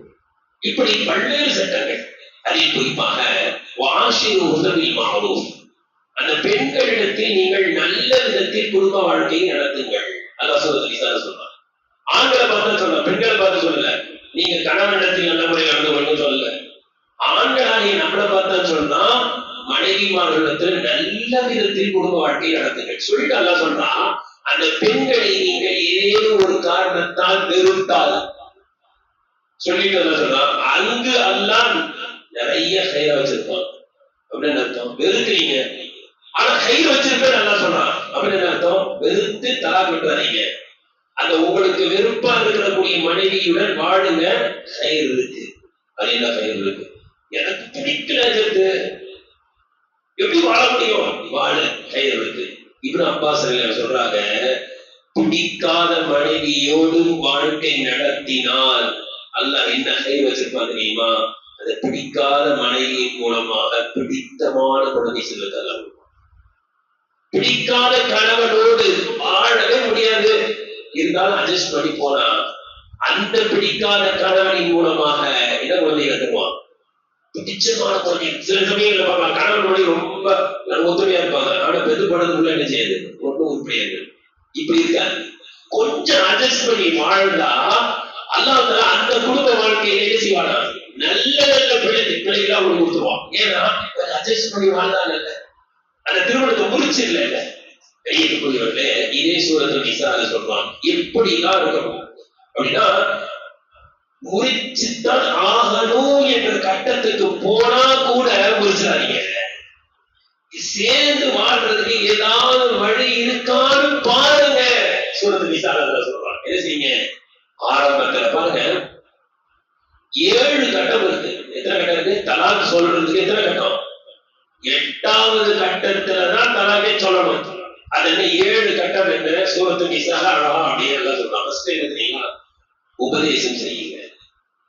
இப்படி பல்வேறு சட்டங்கள். அதில் குறிப்பாக வாஷின் உதவில் மாறும், அந்த பெண்களிடத்தில் நீங்கள் நல்ல விதத்தில் குடும்ப வாழ்க்கையை நடத்துங்கள். அதான் சொல்றாங்க. ஆண்களை பார்த்து சொல்ல, பெண்களை பார்த்து சொல்லல. நீங்க கணவனிடத்தில் நல்ல முறை நடந்து கொண்டு சொல்லல. ஆண்களாகிய நம்மளை பார்த்தா சொன்னா, மனைவிமார்களிடத்தில் நல்ல விதத்தில் குடும்ப வாழ்க்கையை நடத்துங்கள் சொல்லிட்டு அல்லா சொல்றான். அந்த பெண்களை நீங்கள் ஏதோ ஒரு காரணத்தால் வெறுத்தால் சொல்லிட்டு அல்லா சொல்றான், அங்கு அல்லாஹ் நிறைய கயிறை வச்சிருப்பான். அப்படின்னு அர்த்தம், வெறுக்கிறீங்க ஆனா கயிறு வச்சிருப்பேன் நல்லா சொல்றான். அப்படின்னு அர்த்தம், வெறுத்து தலாக் விட்டுறாதீங்க. அந்த உங்களுக்கு வெறுப்பா இருக்கக்கூடிய மனைவியுடன் வாழுங்க. கயிறு இருக்கு, அது என்ன கயிறு இருக்கு, எனக்கு பிடிக்கல, எப்படி வாழ முடியும், வாழ கயிறு இருக்கு. இப்னு அப்பாஸ் சொல்றாங்க, பிடிக்காத மனைவியோடு வாழ்க்கை நடத்தினால் அல்லாஹ் என்ன கயிறு வச்சிருப்பான் தெரியுமா, அதை பிடிக்காத மனைவியின் மூலமாக பிடித்தமான குழந்தை செல்வதால். பிடிக்காத கணவனோடு வாழவே முடியாது, இருந்தாலும் அட்ஜஸ்ட் பண்ணி போனா அந்த பிடிக்காத கணவனின் மூலமாக என்ன குழந்தை கட்டுவான், பிடிச்சமான குழந்தை. சில சமயங்கள்ல பார்க்கலாம், கணவன் மனைவி ரொம்ப ஒத்துமையா இருப்பாங்க, ஆனா பெது படத்துக்குள்ள என்ன செய்யுது, ஒன்றும் உருப்படியாது. இப்படி இருக்காது. கொஞ்சம் அட்ஜஸ்ட் பண்ணி வாழ்ந்தா அல்லாஹ் அந்த குடும்ப வாழ்க்கையை என்ன செய்வானா, நல்ல நல்ல பிள்ளைகளா அவனுக்கு கொடுத்துருவான். ஏன்னா அட்ஜஸ்ட் பண்ணி வாழ்ந்தா நல்ல, அந்த திருமணத்தை முறிச்சு இல்ல. பெரியவர்களே, இதே சூரத்தில் நிசால சொல்றான், எப்படிலாம் இருக்கணும் அப்படின்னா, முறிச்சுத்தான் ஆகணும் என்ற கட்டத்துக்கு போனா கூட முறிச்சிடாதீங்க. சேர்ந்து வாழ்றதுக்கு ஏதாவது வழி இருக்கான்னு பாருங்க. சூரத்தில் நிசால சொல்றான், என்ன செய்யுங்க, ஆரம்பத்துல பாருங்க 7 கட்டம் இருக்கு. எத்தனை கட்டம் இருக்கு, தலாக் சொல்றதுக்கு எத்தனை கட்டம், 8வது கட்டத்துலதான் தலாக்கே சொல்லணும். அது என்ன 7 கட்டம் என்ன, சூரத்து நிசால அழகா அப்படியே எல்லாம் சொல்றாங்க. உபதேசம் செய்யுங்க,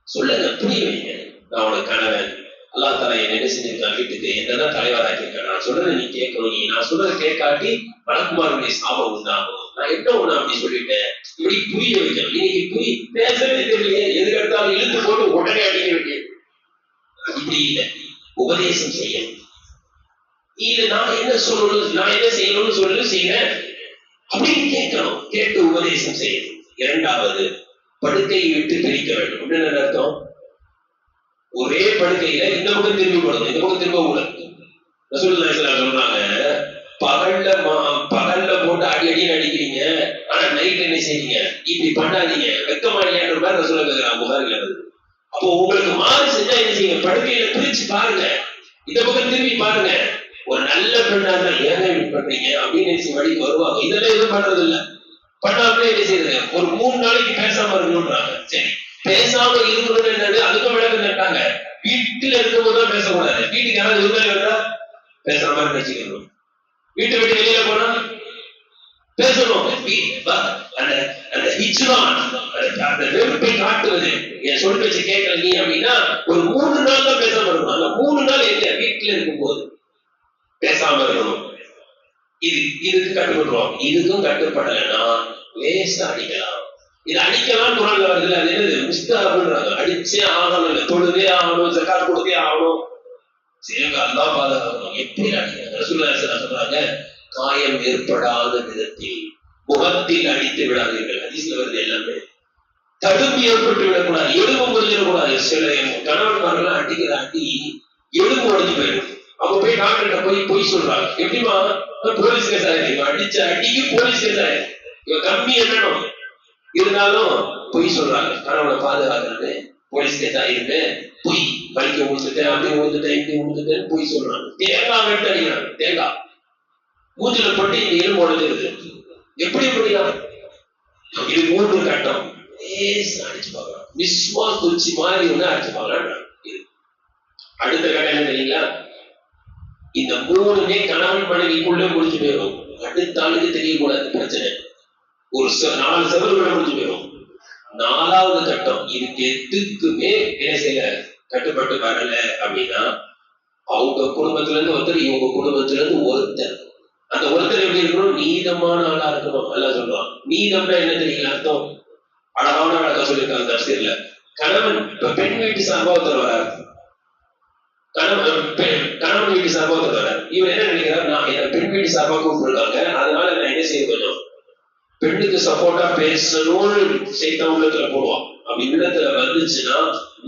சொல்லுங்க, புரிய வைங்க. நான் உனக்கு கணவன், அல்லாஹ் தஆலா என்ன செஞ்சிருக்கான், வீட்டுக்கு என்னதான் தலைவராக்கியிருக்கேன், நான் சொல்றதை நீ கேட்கணும், நீ நான் சொல்றதை கேட்காட்டி மலக்குமாருடைய சாபம் உண்டாகும், நான் என்ன ஒண்ணு அப்படி சொல்லிட்டேன், இப்படி புரிய வைக்கணும். இன்னைக்கு பேசவே தெரியலையே, எதுக்கு எடுத்தாலும் இழுத்து போட்டு உடனே அடிக்க வேண்டியது. இப்படி இல்லை, உபதேசம் செய்யணும். இல்ல நான் என்ன சொல்லணும், நான் என்ன செய்யணும்னு சொல்லு, செய்யறேன் அப்படின்னு கேட்கணும். கேட்டு உபதேசம் செய்யணும். 2வது, படுக்கையை விட்டு பிரிக்க வேண்டும். அப்படின்னு அர்த்தம், ஒரே படுக்கையில இந்த பக்கம் திரும்பி போடணும், இந்த பக்கம் திரும்ப கூடாது. ரசூலுல்லாஹி ஸல்லல்லாஹு அலைஹி சொல்றாங்க, பகல்ல போட்டு அடி அடிக்கிறீங்க, ஆனா நைட் என்ன செய்றீங்க, இப்படி பண்ணாதீங்க, வெக்கமா இல்லையான்ற மாதிரி ரசூலுல்லாஹி கேக்குறாங்க, புகாரில வருது. அப்போ உங்களுக்கு மாறு செஞ்சா என்ன செய்யுங்க, படுக்கையில பிரிச்சு பாருங்க, இந்த பக்கம் திரும்பி பாருங்க. ஒரு நல்ல பெண்ணா இருந்தா ஏங்க இப்படி பண்றீங்க அப்படின்னு வழிக்கு வருவாங்க. இதெல்லாம் எதுவும் பண்றது இல்ல, பண்ணாமலே என்ன செய்யுது, ஒரு 3 நாளைக்கு பேசாம இருக்கணும்ன்றாங்க. சரி, பேசாம இருக்கணும்னு என்னது, அதுக்கும் விளக்கம் கேட்டாங்க. வீட்டுல இருக்கும்போது தான் பேசக்கூடாது, வீட்டுக்கு யாராவது இருந்தா வேண்டா பேசுற மாதிரி பேசிக்கணும். வீட்டை விட்டு வெளியில போனா பேசணும். அந்த ஹிஜ்ரான், அந்த வெறுப்பை காட்டுவது, என் சொல் பேச்சு கேட்கல நீ அப்படின்னா ஒரு 3 நாள் தான் பேசாம இருக்கணும். அந்த 3 நாள் எங்க வீட்டுல இருக்கும்போது பேசாம இருக்கணும். இதுக்கு கட்டுப்படுறோம். இதுக்கும் கட்டுப்படலைன்னா லேசா அடிக்கலாம். இது அடிக்கலாம் குரான்ல வருது, அது என்னது, முஸ்தஹப்ன்றாங்க. அடிச்சே ஆகணும், இல்ல தொழுதே ஆகணும், ஜகாத் கொடுத்தே ஆகணும், சேவை அல்லாஹ் பாதுகாக்கணும். எப்படி அடிக்கிறாங்க, ரசூலுல்லாஹி ஸல்லல்லாஹு அலைஹி சொல்றாங்க, காயம் ஏற்படாத விதத்தில் முகத்தில் அடித்து விடாதீர்கள். ஹதீஸ்ல வருது எல்லாமே. தடுப்பு ஏற்பட்டு விடக்கூடாது, எலும்பு முறிஞ்சிடக்கூடாது. சில கணவன்மார்கள் அடிக்கிற அடி எலும்பு உடைஞ்சு போயிடும். அவங்க போய் டாக்டர்கிட்ட போய் சொல்றாங்க, எப்படிமா, போலீஸ் கேஸ் ஆயிருக்கு, அடிச்ச அடிக்கு போலீஸ் கேஸ் ஆயிருக்கு, இவன் கம்மி என்னணும் இருந்தாலும் பொய் சொல்றாங்க, கணவனை பாதுகாக்கிறது, போலீஸ் கேஸ் ஆயிருக்கு, பொய், பழிக்க ஊத்துட்டேன், அப்படி ஊத்துட்டேன், இப்படி ஊத்துட்டேன், பொய் சொல்றாங்க. தேங்காய் வெட்டு அடிக்கிறாங்க, தேங்காய் மூஞ்சில போட்டு இந்த எலும்பு உடஞ்சிருது. எப்படி முடியும்? இது 3 கட்டம். அடிச்சு பார்க்கலாம், விஸ்வா குச்சி மாதிரி ஒண்ணு அடிச்சு பார்க்கலாம். அடுத்த கட்டம் என்ன தெரியுங்களா? இந்த 3மே கணவன் மனைவிக்குள்ள முடிஞ்சு போயிடும். அடுத்த ஆளுக்கு தெரியக்கூடாது பிரச்சனை. ஒரு 4 செவருக்குள்ள முடிஞ்சு போயிடும். 4வது கட்டம், இதுக்கு எதுக்குமே என்ன செய்ய கட்டுப்பட்டு வரல அப்படின்னா, அவங்க குடும்பத்துல இருந்து ஒருத்தர், இவங்க குடும்பத்துல இருந்து ஒருத்தர், அந்த ஒருத்தர் எப்படி இருக்கணும்? நீதமான ஆளா இருக்கணும். எல்லாம் சொல்றான். நீதம்னா என்ன தெரியுங்களா அர்த்தம்? அழகான அழகா சொல்லியிருக்காங்க தப்சீர்ல. கணவன், இப்ப பெண் வீட்டு சம்பவத்தில் வராரு, கணவன் வீட்டு சம்பவத்தில் வராரு. இவர் என்ன நினைக்கிறார்? நான் என்ன பெண் வீட்டு சார்பா கூப்பிட்டுருக்காங்க, அதனால நான் என்ன செய்ய கொஞ்சம் பெண்ணுக்கு சப்போர்ட்டா பேசணும்னு செய்த உள்ளத்துல போடுவான். அப்படி உள்ளத்துல வந்துச்சுன்னா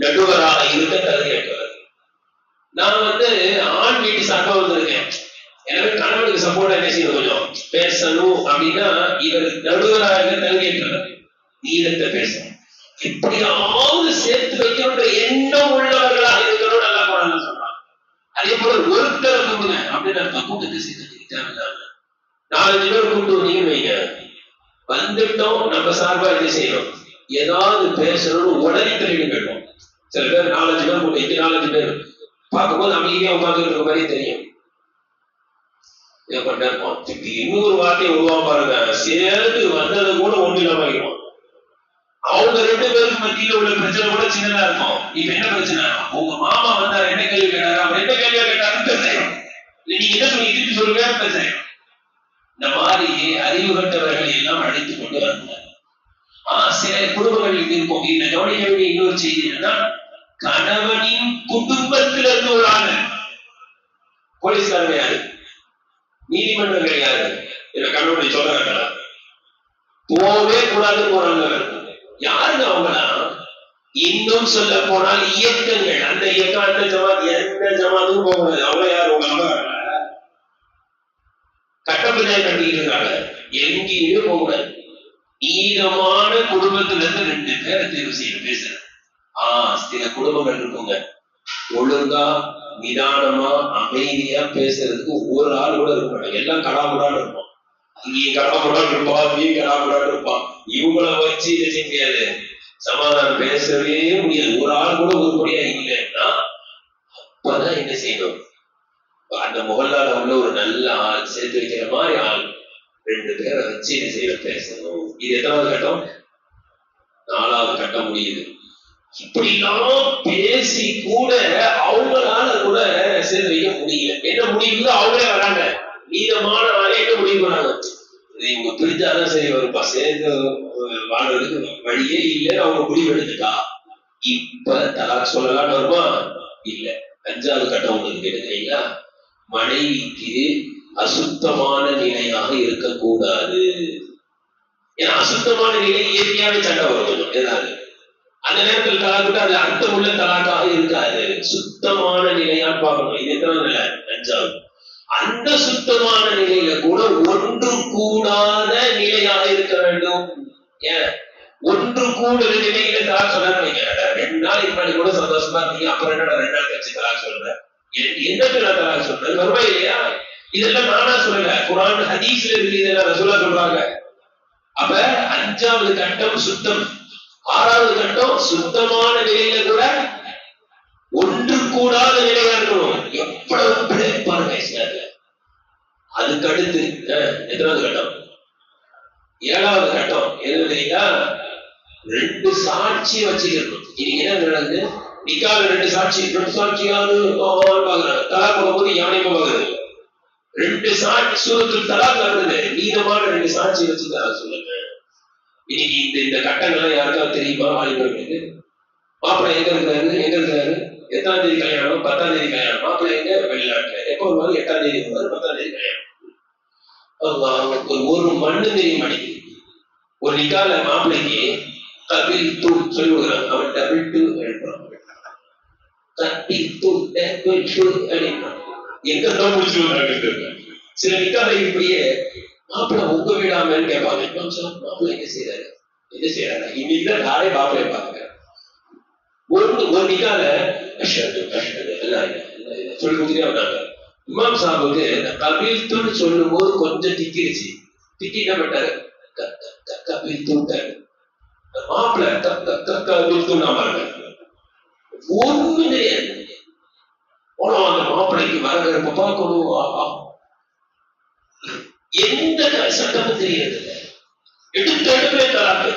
நடுவராக இருக்க தகுதியற்றவர். நான் ஆண் வீட்டு சார்பா வந்திருக்கேன், எனவே கணவனுக்கு சப்போர்ட்டா என்ன செய்யணும், கொஞ்சம் பேசணும் அப்படின்னா இவர் நடுவராக இருக்க தகுதியற்றவர். நீதத்தை பேசணும், எப்படியாவது சேர்த்து வைக்கணுன்ற எண்ணம் உள்ளவர்களாக இருக்கணும். நல்லா போறாங்க சொல்றாங்க. அதே போல ஒருத்தரை கூப்பிடுங்க அப்படின்னு அர்த்தம். கூட்டத்தை சேர்த்து 4-5 பேர் கூப்பிட்டு வந்தீங்கன்னு வைங்க, வந்துட்டோம் நம்ம சார்பா என்ன செய்யணும், ஏதாவது பேசணும்னு உடனே தெரிவிக்க போயிடும். சில பேர் 4-5 பேர் கூப்பிட்டு 4-5 பேர் பார்க்கும்போது அமைதியா உட்கார்ந்து இருக்க மாதிரி தெரியும். இன்னொரு வார்த்தையை உருவா பாருங்க, சேர்ந்து வந்தது கூட ஒண்ணு இல்லாம ஆகிடும். அவங்க 2 பேருக்கு மத்தியில உள்ள பிரச்சனை கூட சின்னதா இருக்கும். இப்ப என்ன பிரச்சனை? உங்க மாமா வந்தாரு, என்ன கேள்வி கேட்டாரு, அவர் என்ன கேள்வியா கேட்டாருன்னு பிரச்சனை. நீங்க என்ன சொல்லி திருப்பி சொல்லுங்க, பிரச்சனை. இந்த மாதிரி அறிவு கட்டவர்களை எல்லாம் அழைத்துக் கொண்டு வந்தார். சில குடும்பங்கள் இருக்கும். இந்த கவனிக்க வேண்டிய இன்னொரு செய்தி என்னன்னா, கணவனின் குடும்பத்திலிருந்து ஒரு ஆளு, போலீஸ்காரங்க யாரு, நீதிமன்றங்கள் யாரு, கணவனை சொல்றாங்க போவே கூடாது போறாங்க. யாருங்க அவங்களா? இன்னும் சொல்ல போனால் இயக்கங்கள். அந்த இயக்கம் அந்த ஜமாத், எந்த ஜமாத்தும் போகக்கூடாது. அவங்க யாரு? உங்க கட்டப்பஞ்சாய கட்டிட்டு இருக்காங்க, எங்கேயுமே போகக்கூடாது. நீதமான குடும்பத்துல இருந்து 2 பேரை தேர்வு செய்ய பேசுறேன். சில குடும்பங்கள் இருக்குங்க, ஒழுங்கா நிதானமா அமைதியா பேசுறதுக்கு ஒரு ஆள் கூட இருக்க மாட்டாங்க. எல்லாம் கடாமுடான்னு இருப்பான். இங்கேயும் கடாமுடான்னு இருப்பான், இங்கேயும் கடாமுடான்னு இருப்பான். இவங்கள வச்சு இதை செய்ய முடியாது, சமாதானம் பேசவே முடியாது. ஒரு ஆள் கூட உருப்படியா இல்லைன்னா அப்பதான் என்ன செய்யணும், அந்த முகல்லால உள்ள ஒரு நல்ல ஆள், சேர்த்து வைக்கிற மாதிரி ஆள் 2 பேரை வச்சு என்ன செய்ய பேசணும். இது எத்தனாவது கட்டம்? 4வது கட்டம் முடியுது. இப்படி எல்லாம் பேசி கூட அவங்களால கூட சேர்த்து வைக்க முடியல. என்ன முடிவு? அவங்களே வராங்க, நீதமான ஆளே என்ன முடிவு பண்ணாங்க, இவங்க பிரிஞ்சாதான் சரி வரும்பா, சேர்ந்து வாழ்றதுக்கு வழியே இல்லைன்னு அவங்க முடிவு எடுத்துட்டா இப்ப தலாக் சொல்லலாம்னு வருமா? இல்ல. 5வது கட்டம் உங்களுக்கு கேட்டுக்கிறீங்களா? மனைவிக்கு அசுத்தமான நிலையாக இருக்கக்கூடாது. ஏன்னா அசுத்தமான நிலை இயற்கையாவே சண்டை வரும் ஏதாவது. அந்த நேரத்தில் தலாக்கிட்டு அது அர்த்தம் உள்ள தலாக்காக இருக்காது. சுத்தமான நிலையான்னு பார்க்கணும். இது எத்தனை நிலை? 5வது. அந்த சுத்தமான நிலையில கூட ஒன்று கூடாத நிலையாக இருக்க வேண்டும். ஏன் ஒன்று கூடுற நிலையில தலாக் சொல்ல? 2 நாளைக்கு முன்னாடி கூட சந்தோஷமா இருந்தீங்க, அப்புறம் என்னடா 2 நாள் கழிச்சு தலாக் சொல்ற? என்னத்துல தலாக் சொல்றது? வருமா இல்லையா? இதெல்லாம் நானா சொல்லல, குர்ஆன் ஹதீஸ்ல இருக்கு. இதெல்லாம் ரசூலுல்லாஹ் சொல்றாங்க. அப்ப 5வது கட்டம் சுத்தம், 6வது கட்டம் சுத்தமான நிலையில கூட ஒன்று கூடாத நிலையா இருக்கணும். எவ்வளவு பிரேக் பாருங்க இஸ்லாத்துல. அதுக்கு அடுத்து எத்தனாவது கட்டம்? 7வது கட்டம் எது தெரியுங்களா? 2 சாட்சி வச்சுக்கணும். இன்னைக்கு என்ன நடக்குது? நிக்கால 2 சாட்சியாவது பாக்குறாங்க. தலாக் போகும்போது யானையுமே பாக்குறது 2 சாட்சி. சூரத்துல் தலாக் வருது, நீதமான 2 சாட்சி வச்சு தர சொல்லுங்க. இன்னைக்கு இந்த கட்டங்கள்லாம் யாருக்காவது தெரியுமா? வாலிபர்களுக்கு. மாப்பிள்ளை எங்க இருக்கிறாரு? எத்தனாம் தேதி கல்யாணம்? 10ஆம் தேதி கல்யாணம். மாப்பிள்ளை எங்க? வெளிநாட்டுல. எப்போ வருவாரு? 8ஆம் தேதி வருவாரு, 10ஆம் தேதி கல்யாணம். ஒரு மண்ணு தெரியும் அடிக்குது. ஒரு நிக்கால மாப்பிள்ளைக்கு கபில் டூ சொல்லி கொடுக்குறாங்க. அவன் டபிள் டூ எழுப்பான், கபில் டூ டபிள் டூ அப்படின்றான். எங்க தான் முடிச்சு வந்தாங்க. சில நிக்கால இப்படியே மாப்பிள்ளை உங்க வீடாமன்னு கேட்பாங்க. மாப்பிள்ளை என்ன செய்யறாரு? என்ன செய்யறாங்க இன்னைக்குதான் நானே பாப்பேன் பாக்குறேன். ஒரு நிக்கால எல்லாம் சொல்லி கொடுத்துட்டே வந்தாங்க. இமாம் சாஹிபுக்கு கபில்துன்னு சொல்லும் போது கொஞ்சம் திக்கிருச்சு. திக்கி என்ன பண்ணாரு, கபில்துன்ட்டாரு. மாப்பிள்ள கபில்துன்னு பாருங்க, ஒண்ணு தெரியாது. போனோம் அந்த மாப்பிள்ளைக்கு வரவேற்பு பார்க்கணும், எந்த சட்டமும் தெரியாது. எடுத்தே தலாக்கு.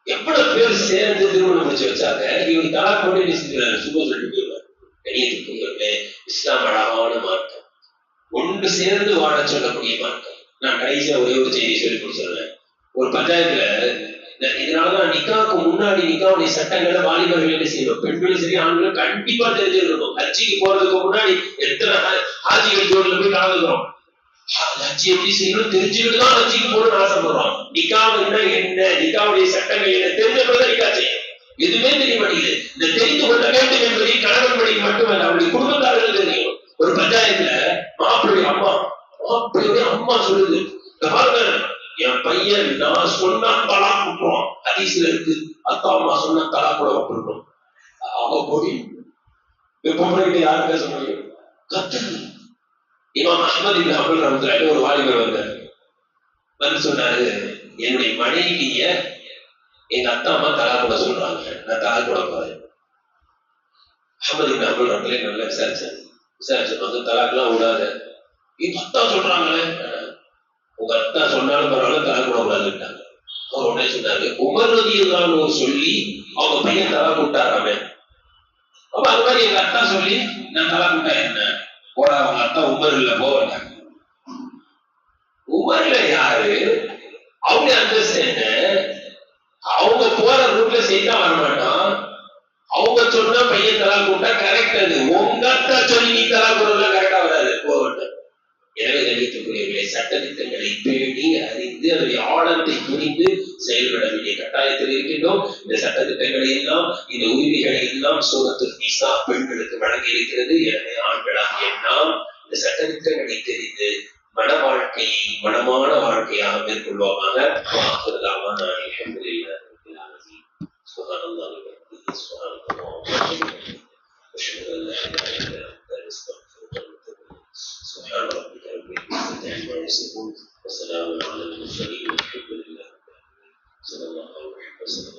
எவ்வளவு பேர் சேர்ந்து திருமணம் முடிச்சு வச்சாங்க. இவங்க தலாக் போட்டு நினைச்சுக்கிறாரு, சும்மா சொல்லிட்டு போயிடுவார். கணியத்துக்குள்ளே இஸ்லாம் அழகான மார்க்கம், ஒன்று சேர்ந்து வாழ சொல்லக்கூடிய மார்க்கம். நான் கடைசியா ஒரே ஒரு செய்தி சொல்லி கொடுத்துருவேன். ஒரு பஞ்சாயத்துல இதனாலதான் நிக்காவுக்கு முன்னாடி நிக்காவுடைய சட்டங்களை வாலிபர்கள் என்ன செய்யணும், பெண்களும் சரி ஆண்களும் கண்டிப்பா தெரிஞ்சிருக்கணும். ஹஜ்ஜிக்கு போறதுக்கு முன்னாடி எத்தனை ஹாஜிகள் ஜோடில போய் கலந்துக்கிறோம். ஹஜ்ஜி எப்படி செய்யணும் தெரிஞ்சுக்கிட்டு தான் ஹஜ்ஜிக்கு போகணும்னு ஆசைப்படுறோம். நிக்காவுன்னா என்ன, நிக்காவுடைய சட்டங்கள் என்ன தெரிஞ்சப்பதான் நிக்கா செய்யணும். எதுவுமே தெரிய மாட்டேங்குது. இந்த தெரிந்து கொள்ள வேண்டும் என்பதை கணவன் மனைவி மட்டுமல்ல, அவருடைய குடும்பத்தார்கள் தெரியும். ஒரு பஞ்சாயத்துல மாப்பிள்ளைய அம்மா சொல்லுது, பாருங்க என் பையன் நான் சொன்னா தலா கொடுப்போம், ஹதீஸ்ல இருக்கு. அத்தா அம்மா சொன்னா தலா கூட கொடுப்போம். அவ போய் பொம்பளைகிட்ட யாரு பேச முடியும், கத்துக்கு. இமாம் அஹ்மத் இப்னு ஹம்பல் ரஹ்மத்துல்லாஹி ஒரு வாலிபர் வந்தார். வந்து சொன்னாரு, என்னுடைய மனைவிய எங்க அத்தா அம்மா தலா கூட சொல்றாங்க, நான் தலா கூட போறேன். அஹ்மத் இப்னு ஹம்பல் ரஹ்மத்துல்லாஹி நல்லா விசாரிச்சு தலாக்கெல்லாம் விடாத, எங்க அத்தா சொல்றாங்களே, உங்க அத்தா சொன்னாலும் பரவாயில்ல தலா கூட கூடாதுட்டாங்க. அவர் உடனே சொன்னாரு, உமர் ரலியல்லாஹு சொல்லி அவங்க பையன் தலா கூட்டாராமே. அப்ப அது மாதிரி எங்க அத்தா சொல்லி நான் தலா கூட்டா என்ன போட, அவங்க அத்தா உமர் இல்ல போவாங்க. உமர்ல யாரு, அவங்க அந்தஸ்து என்ன, அவங்க போற ரூட்ல செய்தா வரமாட்டான். அவங்க சொன்னா பையன் தலா கூட்டா கரெக்ட். அது உங்க அத்தா சொல்லி நீ தலா கூடலாம் கரெக்டா வராது, போகட்டும். எனவே நினைக்கக்கூடியவர்களை சட்டத்திட்டங்களை பேணி அறிந்து அதனுடைய ஆழத்தை புரிந்து செயல்பட வேண்டிய கட்டாயத்தில் இருக்கின்றோம். இந்த சட்டத்திட்டங்களை எல்லாம், இந்த உரிமைகளை எல்லாம் சூரத்துல் நிசா பெண்களுக்கு வழங்கி இருக்கிறது. எனவே ஆண்களாகிய நாம் இந்த சட்டத்திட்டங்களை தெரிந்து மன வாழ்க்கையை மனமான வாழ்க்கையாக மேற்கொள்வோமாக. سبحان ربك رب العزة عما يصفون وسلام على المرسلين والحمد لله صلى الله عليه وسلم.